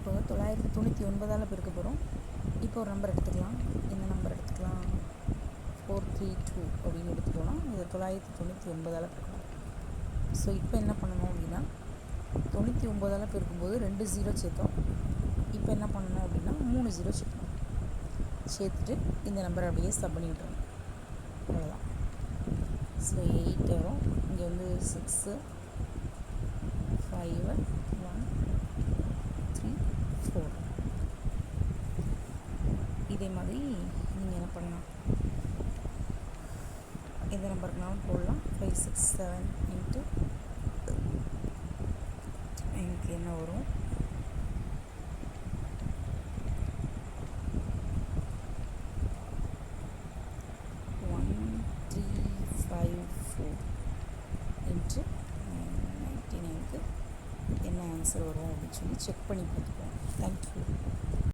இப்போ 999ஆல் பெருக்க போகிறோம். இப்போ ஒரு நம்பர் எடுத்துக்கலாம். இந்த நம்பர் எடுத்துக்கலாம், 432 அப்படின்னு எடுத்துட்டோன்னா இதை 999ஆல் பெருக்கணும். ஸோ இப்போ என்ன பண்ணணும் அப்படின்னா 99ஆல் பெருக்கும்போது 2 0 சேர்த்தோம். இப்போ என்ன பண்ணணும் அப்படின்னா 3 0 சேர்க்கணும். சேர்த்துட்டு இந்த நம்பரை அப்படியே சப் பண்ணி விட்டுறணும். அவ்வளோதான். ஸோ 8 வரும். இங்கே வந்து 6 5 1 3 4. இதே மாதிரி நீங்கள் என்ன பண்ணலாம், எந்த நம்பருக்குனாலும் போடலாம். 5 6 7 இன்ட்டு எனக்கு என்ன வரும், 1354 இன்ட்டு 99க்கு என்ன ஆன்சர் வரும் அப்படின்னு சொல்லி செக் பண்ணி பார்த்துக்கோங்க. தேங்க்யூ.